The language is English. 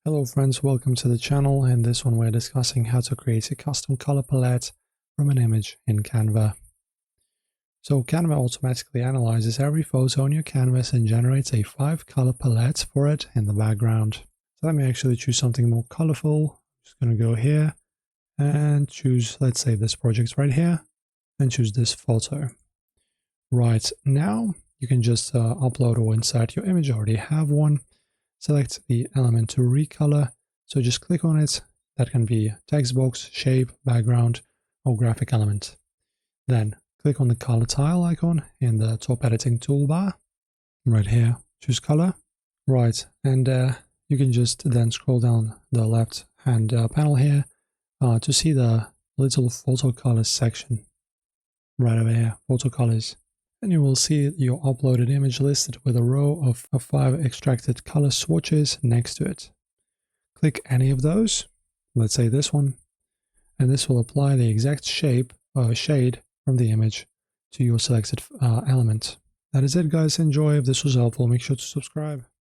Hello friends, welcome to the channel. In this one we're discussing how to create a custom color palette from an image in Canva. So Canva automatically analyzes every photo on your canvas and generates a 5-color palette for it in the background. So let me actually choose something more colorful. I'm just going to go here and choose, let's say, this project right here, and choose this photo. Right now you can just upload or insert your image. I already have one. Select the element to recolor, so just click on it. That can be text box, shape, background, or graphic element. Then click on the color tile icon in the top editing toolbar. Right here, choose color. Right, and you can just then scroll down the left hand panel here to see the little photo colors section. Right over here, photo colors. And you will see your uploaded image listed with a row of 5 extracted color swatches next to it. Click any of those, let's say this one, and this will apply the exact shape or shade from the image to your selected element. That is it, guys. Enjoy. If this was helpful, make sure to subscribe.